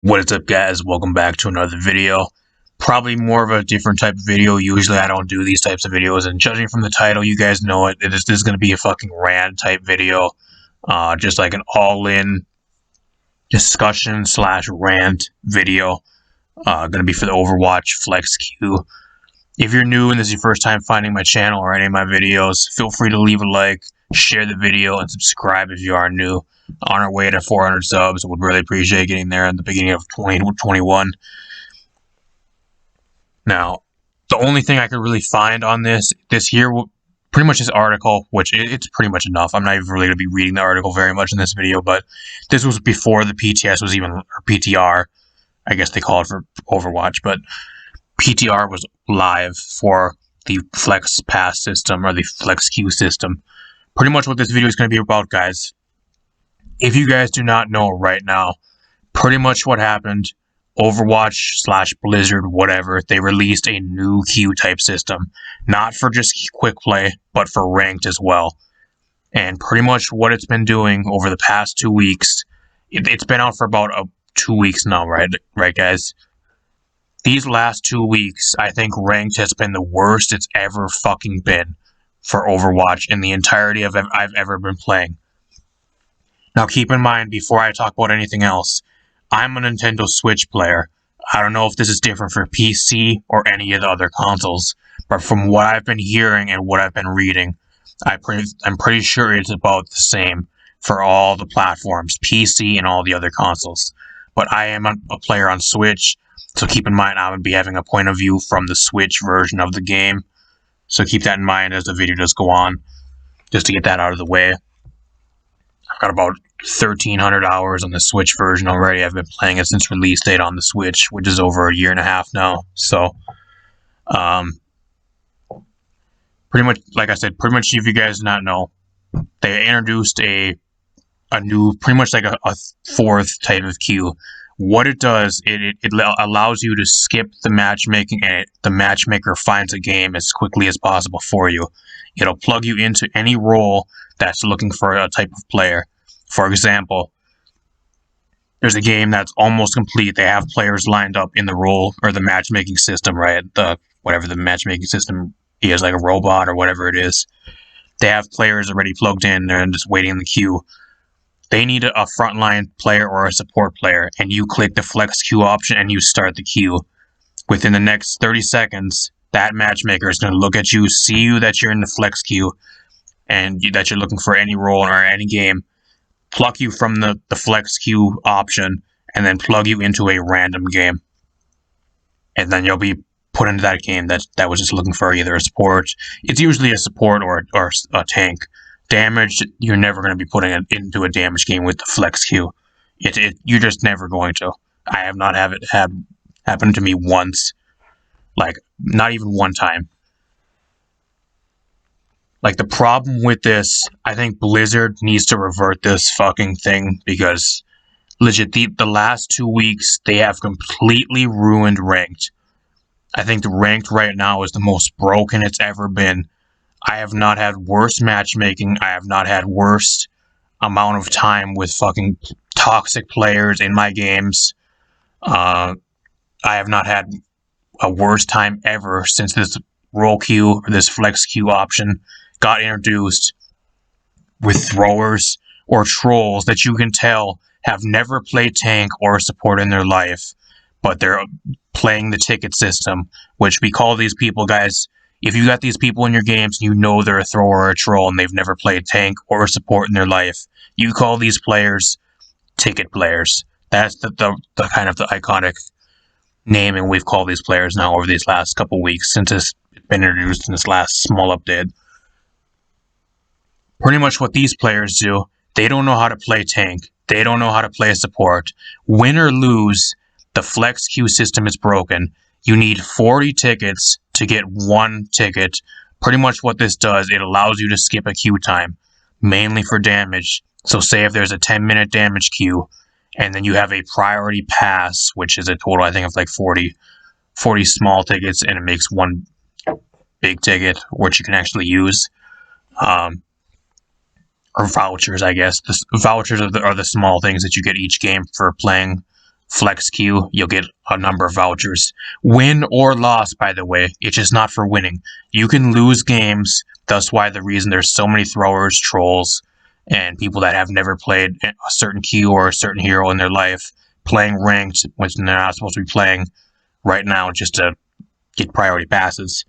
What is up, guys? Welcome back to another video. Probably more of a different type of video. Usually I don't do these types of videos, and judging from the title, you guys know it. This is going to be a fucking rant type video. Just like an all-in discussion / rant video. Going to be for the Overwatch VertexxGuy. If you're new and this is your first time finding my channel or any of my videos, feel free to leave a like, share the video, and subscribe if you are new. On our way to 400 subs, would really appreciate getting there in the beginning of 2021. Now, the only thing I could really find on this here, pretty much this article, which it's pretty much enough. I'm not even really going to be reading the article very much in this video, but this was before the PTS was even, or PTR, I guess they call it for Overwatch, but PTR was live for the Flex Pass system, or the VertexxGuy system. Pretty much what this video is going to be about, guys. If you guys do not know right now, pretty much what happened, Overwatch / Blizzard, whatever, they released a new queue type system. Not for just quick play, but for ranked as well. And pretty much what it's been doing over the past 2 weeks, it's been out for about 2 weeks now, right, guys? These last 2 weeks, I think ranked has been the worst it's ever fucking been for Overwatch in the entirety of I've ever been playing. Now keep in mind, before I talk about anything else, I'm a Nintendo Switch player. I don't know if this is different for PC or any of the other consoles, but from what I've been hearing and what I've been reading, I'm pretty sure it's about the same for all the platforms, PC and all the other consoles. But I am a player on Switch, so keep in mind I would be having a point of view from the Switch version of the game. So keep that in mind as the video does go on, just to get that out of the way. I've got about 1,300 hours on the Switch version already. I've been playing it since release date on the Switch, which is over a year and a half now. So, pretty much, like I said, pretty much if you guys do not know, they introduced a new, pretty much like a fourth type of queue. What it does, it allows you to skip the matchmaking, and the matchmaker finds a game as quickly as possible for you. It'll plug you into any role that's looking for a type of player. For example, there's a game that's almost complete. They have players lined up in the role or the matchmaking system, right? Whatever the matchmaking system is, like a robot or whatever it is. They have players already plugged in and just waiting in the queue. They need a frontline player or a support player, and you click the VertexxGuy option and you start the queue. Within the next 30 seconds, that matchmaker is going to look at you, see you that you're in the VertexxGuy, and that you're looking for any role or any game, pluck you from the VertexxGuy option, and then plug you into a random game. And then you'll be put into that game that was just looking for either a support. It's usually a support or a tank. Damage, you're never going to be putting it into a damage game with the VertexxGuy. You're just never going to. I have not had it happen to me once. Like, not even one time. Like, the problem with this, I think Blizzard needs to revert this fucking thing, because legit, the last 2 weeks, they have completely ruined ranked. I think the ranked right now is the most broken it's ever been. I have not had worse matchmaking. I have not had worse amount of time with fucking toxic players in my games. I have not had a worse time ever since this role queue, or this VertexxGuy option, got introduced, with throwers or trolls that you can tell have never played tank or support in their life, but they're playing the ticket system, which we call these people, guys. If you got these people in your games, you know they're a thrower or a troll and they've never played tank or support in their life. You call these players ticket players. That's the kind of the iconic naming we've called these players now over these last couple weeks since it's been introduced in this last small update. Pretty much what these players do, they don't know how to play tank. They don't know how to play support. Win or lose, the VertexxGuy system is broken. You need 40 tickets to get 1 ticket. Pretty much what this does, it allows you to skip a queue time, mainly for damage. So say if there's a 10-minute damage queue, and then you have a priority pass, which is a total, I think, of like 40 small tickets, and it makes 1 big ticket, which you can actually use. Or vouchers, I guess. The vouchers are the small things that you get each game for playing flex queue, you'll get a number of vouchers. Win or loss, by the way, it's just not for winning. You can lose games. That's why the reason there's so many throwers, trolls, and people that have never played a certain queue or a certain hero in their life playing ranked when they're not supposed to be playing right now just to get priority passes.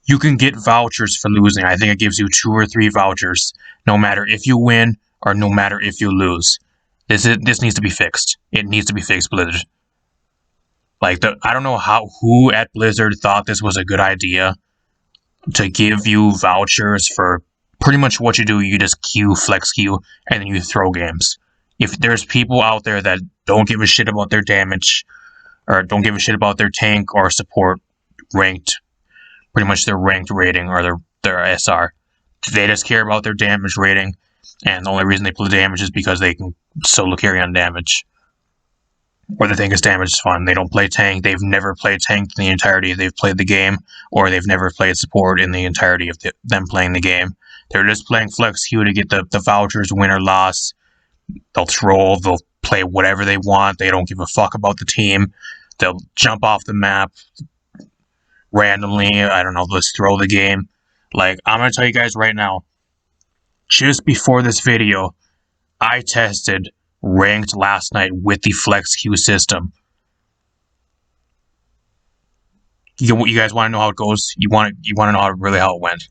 You can get vouchers for losing. I think it gives you 2 or 3 vouchers, no matter if you win or no matter if you lose. This needs to be fixed. It needs to be fixed, Blizzard. Like, I don't know who at Blizzard thought this was a good idea to give you vouchers for pretty much what you do. You just queue, flex queue, and then you throw games. If there's people out there that don't give a shit about their damage, or don't give a shit about their tank or support ranked, pretty much their ranked rating or their SR, they just care about their damage rating, and the only reason they play damage is because they can solo carry on damage, or they think it's damage is fun. They don't play tank. They've never played tank in the entirety they've played the game, or they've never played support in the entirety of them playing the game. They're just playing flex queue to get the vouchers, win or loss. They'll troll. They'll play whatever they want. They don't give a fuck about the team. They'll jump off the map randomly. I don't know. Let's throw the game. Like, I'm going to tell you guys right now, just before this video, I tested ranked last night with the flex queue system. You guys want to know how it goes? You want to know how it went?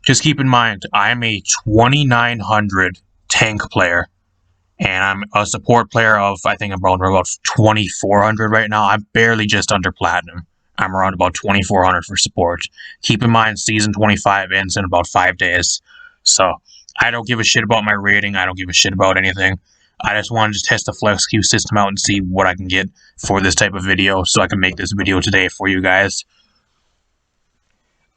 Just keep in mind, I'm a 2900 tank player, and I'm a support player of, I think I'm around about 2400 right now. I'm barely just under platinum. I'm around about 2400 for support. Keep in mind, season 25 ends in about 5 days. So, I don't give a shit about my rating. I don't give a shit about anything. I just wanted to test the flex queue system out and see what I can get for this type of video, so I can make this video today for you guys.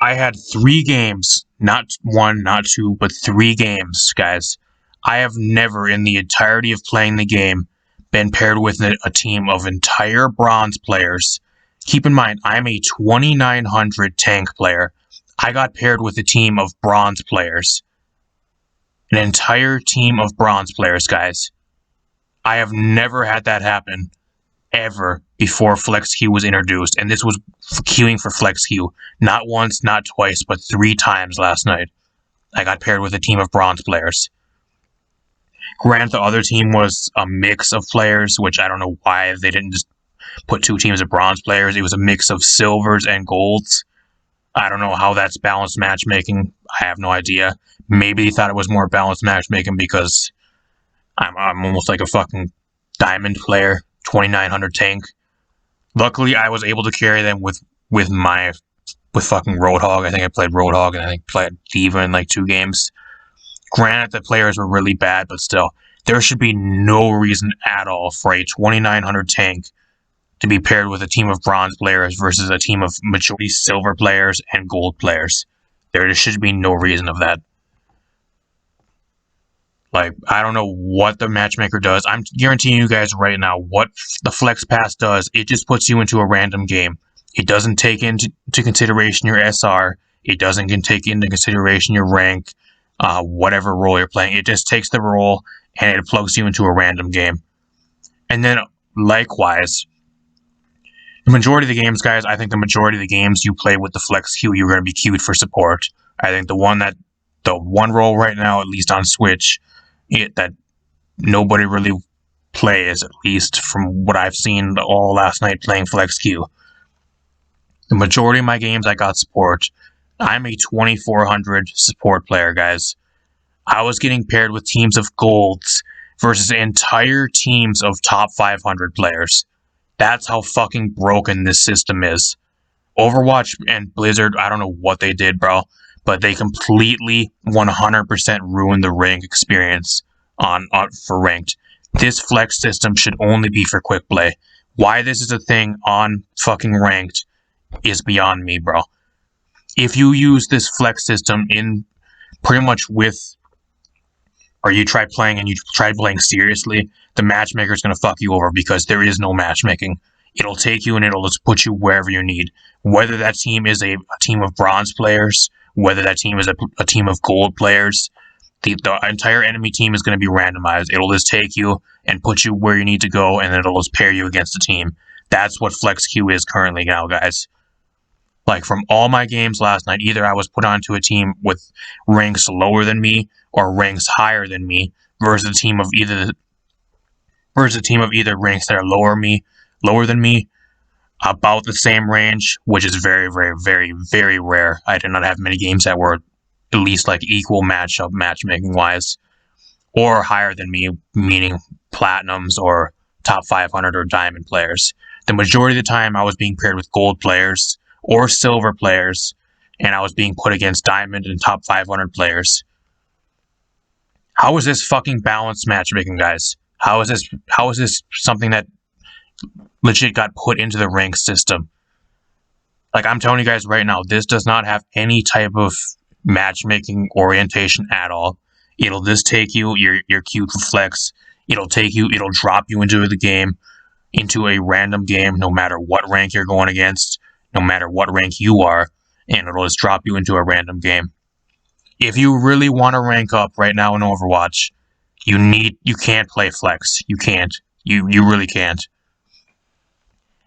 I had 3 games, not 1, not 2, but 3 games, guys. I have never, in the entirety of playing the game, been paired with a team of entire bronze players. Keep in mind, I'm a 2900 tank player. I got paired with a team of bronze players. An entire team of bronze players, guys. I have never had that happen, ever, before Flex Queue was introduced. And this was queuing for Flex Queue. Not once, not twice, but 3 times last night. I got paired with a team of bronze players. Granted, the other team was a mix of players, which I don't know why they didn't just put 2 teams of bronze players. It was a mix of silvers and golds. I don't know how that's balanced matchmaking. I have no idea. Maybe they thought it was more balanced matchmaking because I'm almost like a fucking diamond player, 2900 tank. Luckily, I was able to carry them with fucking Roadhog. I think I played Roadhog, and I think played Diva in like 2 games. Granted, the players were really bad, but still, there should be no reason at all for a 2900 tank to be paired with a team of bronze players versus a team of majority silver players and gold players. There should be no reason of that. Like, I don't know what the matchmaker does. I'm guaranteeing you guys right now what the Flex Pass does. It just puts you into a random game. It doesn't take into consideration your SR. It doesn't take into consideration your rank, whatever role you're playing. It just takes the role and it plugs you into a random game. And then, likewise, the majority of the games, guys, I think the majority of the games you play with the Flex Queue, you're going to be queued for support. I think the one role right now, at least on Switch, that nobody really plays, at least from what I've seen all last night playing Flex Queue. The majority of my games, I got support. I'm a 2400 support player, guys. I was getting paired with teams of golds versus entire teams of top 500 players. That's how fucking broken this system is. Overwatch and Blizzard, I don't know what they did, bro, but they completely 100% ruined the rank experience for ranked. This flex system should only be for quick play. Why this is a thing on fucking ranked is beyond me, bro. If you use this flex system in pretty much or you try playing seriously, the matchmaker is going to fuck you over because there is no matchmaking. It'll take you and it'll just put you wherever you need. Whether that team is a team of bronze players, whether that team is a team of gold players, The entire enemy team is going to be randomized. It'll just take you and put you where you need to go, and then it'll just pair you against the team. That's what FlexQ is currently now, guys. Like, from all my games last night, either I was put onto a team with ranks lower than me or ranks higher than me versus a team of either ranks that are lower than me, about the same range, which is very, very, very, very rare. I did not have many games that were at least like equal matchmaking wise, or higher than me, meaning platinums or top 500 or diamond players. The majority of the time I was being paired with gold players or silver players, and I was being put against diamond and top 500 players. How is this fucking balanced matchmaking, guys? How is this something that legit got put into the rank system? Like, I'm telling you guys right now, this does not have any type of matchmaking orientation at all. It'll just take you, your queued for flex. It'll drop you into the game, into a random game, no matter what rank you're going against, no matter what rank you are, and it'll just drop you into a random game. If you really want to rank up right now in Overwatch, you can't play flex. You can't. You really can't.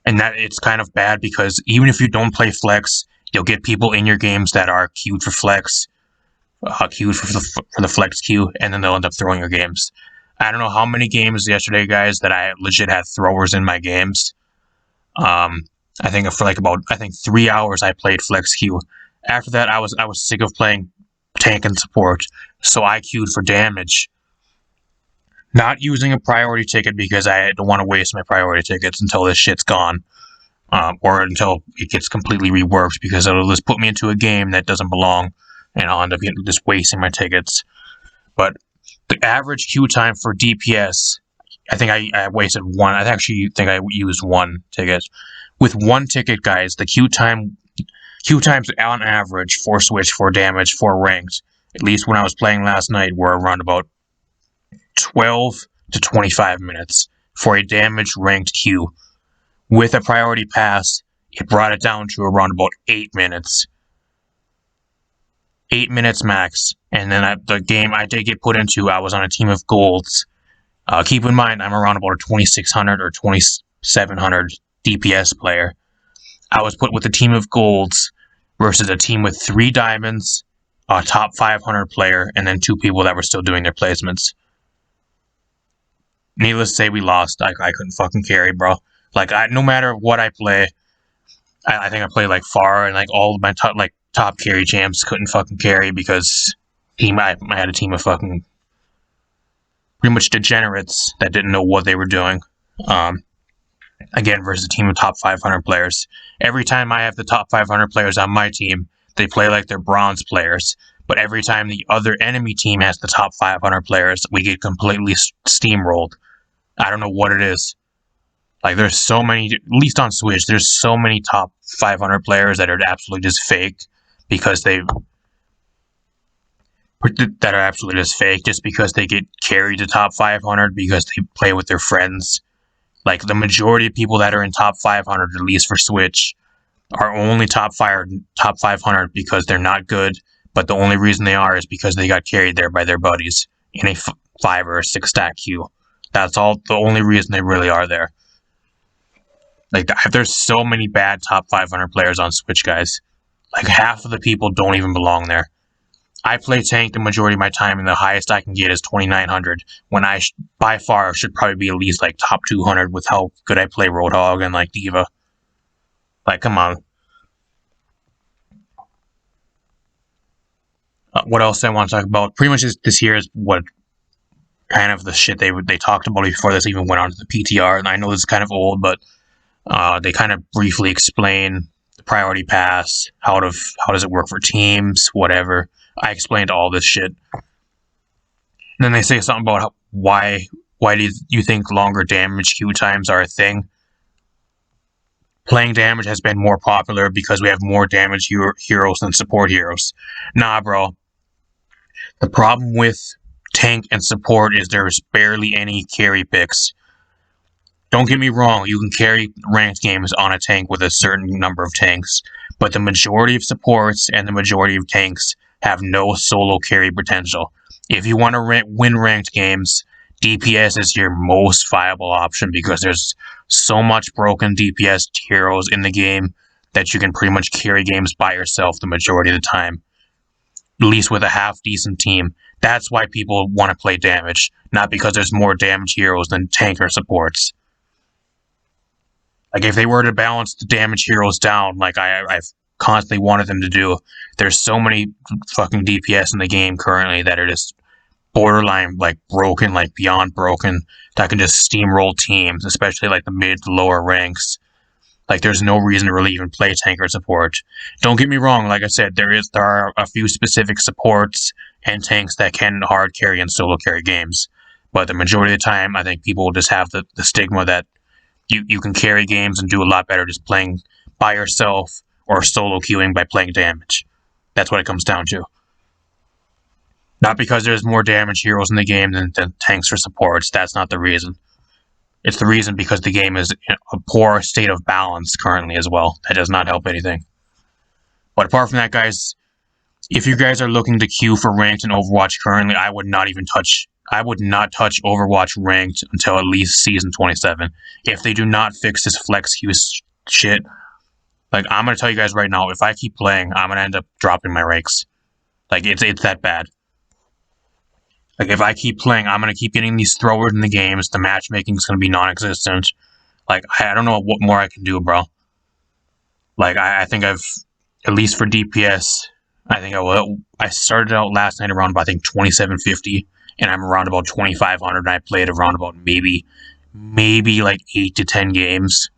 And that it's kind of bad because even if you don't play flex, you'll get people in your games that are queued for flex, queued for the flex queue, and then they'll end up throwing your games. I don't know how many games yesterday, guys, that I legit had throwers in my games. I think for like about 3 hours I played flex queue. After that, I was sick of playing tank and support, so I queued for damage. Not using a priority ticket because I don't want to waste my priority tickets until this shit's gone. Or until it gets completely reworked, because it'll just put me into a game that doesn't belong, and I'll end up just wasting my tickets. But the average queue time for DPS, I think I wasted one. I actually think I used one ticket. With one ticket, guys, the queue times on average for Switch, for damage, for ranked, at least when I was playing last night, were around about 12 to 25 minutes for a damage ranked queue. With a priority pass, it brought it down to around about 8 minutes. 8 minutes max. And then the game I did get put into, I was on a team of golds. Keep in mind, I'm around about a 2600 or 2700 DPS player. I was put with a team of golds versus a team with 3 diamonds, a top 500 player, and then 2 people that were still doing their placements. Needless to say, we lost. I couldn't fucking carry, bro. Like, no matter what I play, I think I played like far, and like all of my top carry champs couldn't fucking carry because I had a team of fucking pretty much degenerates that didn't know what they were doing. Again, versus a team of top 500 players. Every time I have the top 500 players on my team, they play like they're bronze players. But every time the other enemy team has the top 500 players, we get completely steamrolled. I don't know what it is. Like, there's so many, at least on Switch, there's so many top 500 players that are absolutely just fake because they get carried to top 500 because they play with their friends. Like, the majority of people that are in top 500, at least for Switch, are only top 500 because they're not good, but the only reason they are is because they got carried there by their buddies in a 5 or 6 stack queue. That's all, the only reason they really are there. Like, there's so many bad top 500 players on Switch, guys. Like, half of the people don't even belong there. I play tank the majority of my time, and the highest I can get is 2900, when I, by far, should probably be at least, like, top 200 with how good I play Roadhog and, like, D.Va. Like, come on. What else I want to talk about? Pretty much this here is what kind of the shit they talked about before this even went on to the PTR, and I know this is kind of old, but they kind of briefly explain the priority pass, how does it work for teams, whatever. I explained all this shit. And then they say something about why do you think longer damage queue times are a thing? Playing damage has been more popular because we have more damage heroes than support heroes. Nah, bro. The problem with tank and support is there's barely any carry picks. Don't get me wrong, you can carry ranked games on a tank with a certain number of tanks, but the majority of supports and the majority of tanks have no solo carry potential. If you want to win ranked games, DPS is your most viable option because there's so much broken DPS heroes in the game that you can pretty much carry games by yourself the majority of the time, at least with a half-decent team. That's why people want to play damage, not because there's more damage heroes than tanker supports. Like, if they were to balance the damage heroes down, like I've constantly wanted them to do, there's so many fucking DPS in the game currently that are just borderline, like, broken, like, beyond broken, that can just steamroll teams, especially, like, the mid to lower ranks. Like, there's no reason to really even play tanker support. Don't get me wrong, like I said, there are a few specific supports and tanks that can hard carry and solo carry games. But the majority of the time, I think people will just have the stigma that you can carry games and do a lot better just playing by yourself or solo queuing by playing damage. That's what it comes down to. Not because there's more damage heroes in the game than tanks or supports. That's not the reason. It's the reason because the game is in a poor state of balance currently as well. That does not help anything. But apart from that, guys, if you guys are looking to queue for ranked in Overwatch currently, I would not touch Overwatch ranked until at least Season 27. If they do not fix this flex queue shit, like, I'm going to tell you guys right now, if I keep playing, I'm going to end up dropping my ranks. Like, it's that bad. Like, if I keep playing, I'm going to keep getting these throwers in the games. The matchmaking is going to be non-existent. Like, I don't know what more I can do, bro. Like, I think I've, at least for DPS, I started out last night around about, I think, 2750, and I'm around about 2500, and I played around about maybe like 8 to 10 games,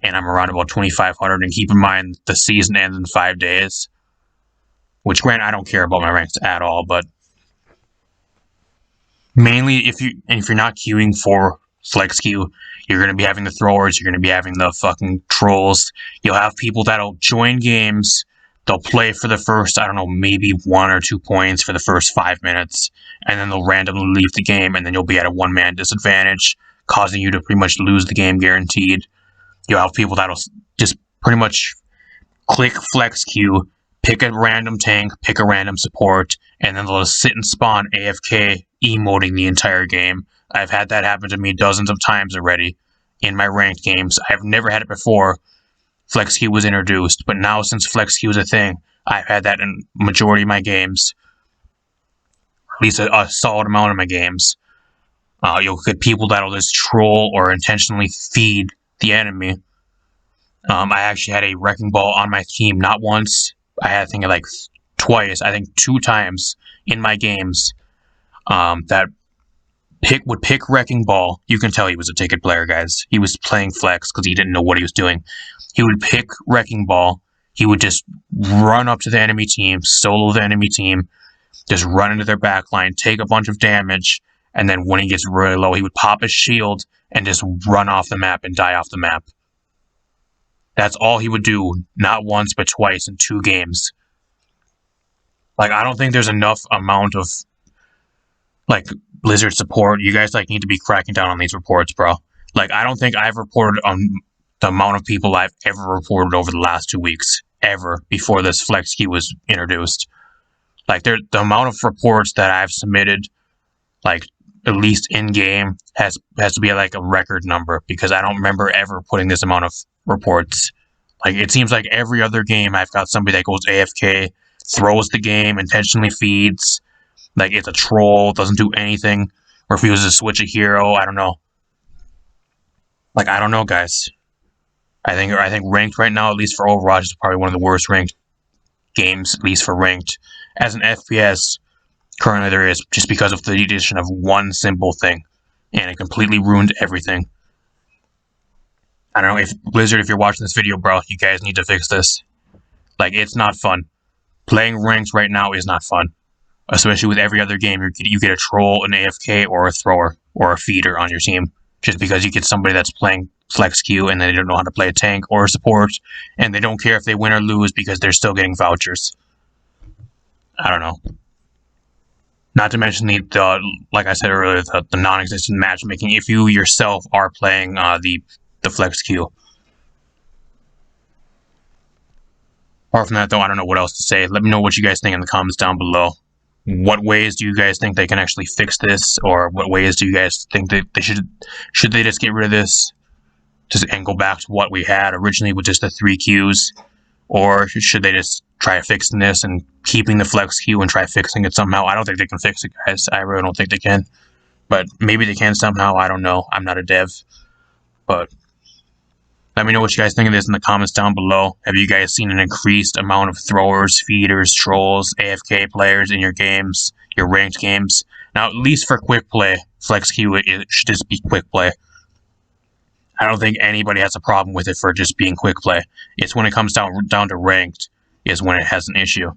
and I'm around about 2500, and keep in mind, the season ends in 5 days, which, granted, I don't care about my ranks at all, but mainly, if you're not queuing for flex queue, you're going to be having the throwers, you're going to be having the fucking trolls. You'll have people that'll join games, they'll play for the first, I don't know, maybe 1 or 2 points for the first 5 minutes, and then they'll randomly leave the game, and then you'll be at a one-man disadvantage, causing you to pretty much lose the game guaranteed. You'll have people that'll just pretty much click flex queue, pick a random tank, pick a random support, and then they'll just sit and spawn AFK, emoting the entire game. I've had that happen to me dozens of times already in my ranked games. I've never had it before flex queue was introduced, but now since flex queue is a thing, I've had that in majority of my games, at least a solid amount of my games. You'll get people that'll just troll or intentionally feed the enemy. I actually had a wrecking ball on my team, not once. I had, I think, like twice, I think 2 times in my games, that would pick wrecking ball. You can tell he was a ticket player, guys. He was playing flex because he didn't know what he was doing. He would pick wrecking ball. He would just run up to the enemy team, solo the enemy team, just run into their backline, take a bunch of damage, and then when he gets really low, he would pop his shield and just run off the map and die off the map. That's all he would do, not once but twice in 2 games. Like, I don't think there's enough amount of, like, Blizzard support. You guys, like, need to be cracking down on these reports, bro. Like, I don't think I've reported on the amount of people I've ever reported over the last 2 weeks, ever, before this flex queue was introduced. Like, the amount of reports that I've submitted, like, at least in-game, has to be, like, a record number, because I don't remember ever putting this amount of reports. Like, it seems like every other game I've got somebody that goes AFK, throws the game, intentionally feeds, like, it's a troll, doesn't do anything, refuses to switch a hero. I don't know. Like, I don't know, guys. I think ranked right now, at least for Overwatch, is probably one of the worst ranked games, at least for ranked. As an FPS, currently there is, just because of the addition of one simple thing, and it completely ruined everything. I don't know, if Blizzard, if you're watching this video, bro, you guys need to fix this. Like, it's not fun. Playing ranked right now is not fun. Especially with every other game, you get a troll, an AFK, or a thrower, or a feeder on your team. Just because you get somebody that's playing flex queue and they don't know how to play a tank or a support, and they don't care if they win or lose because they're still getting vouchers. I don't know. Not to mention the like I said earlier, the non-existent matchmaking if you yourself are playing the flex queue. Apart from that, though, I don't know what else to say. Let me know what you guys think in the comments down below. What ways do you guys think they can actually fix this, or what ways do you guys think that they should they just get rid of this and go back to what we had originally with just the 3 Qs, or should they just try fixing this and keeping the flex Q and try fixing it somehow? I don't think they can fix it, guys. I really don't think they can, but maybe they can somehow. I don't know. I'm not a dev, but let me know what you guys think of this in the comments down below. Have you guys seen an increased amount of throwers, feeders, trolls, AFK players in your games, your ranked games? Now, at least for quick play, flex Q, it should just be quick play. I don't think anybody has a problem with it for just being quick play. It's when it comes down to ranked is when it has an issue.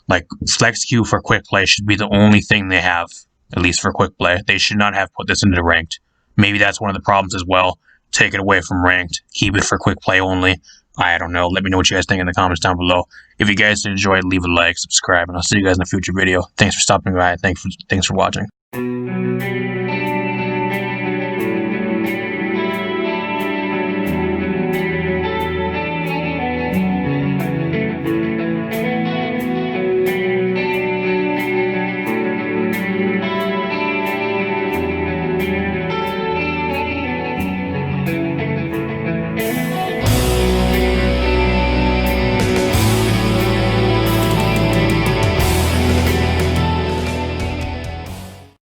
Like, flex Q for quick play should be the only thing they have, at least for quick play. They should not have put this into ranked. Maybe that's one of the problems as well. Take it away from ranked. Keep it for quick play only. I don't know. Let me know what you guys think in the comments down below. If you guys enjoyed, leave a like, subscribe, and I'll see you guys in a future video. Thanks for stopping by. Thanks for watching.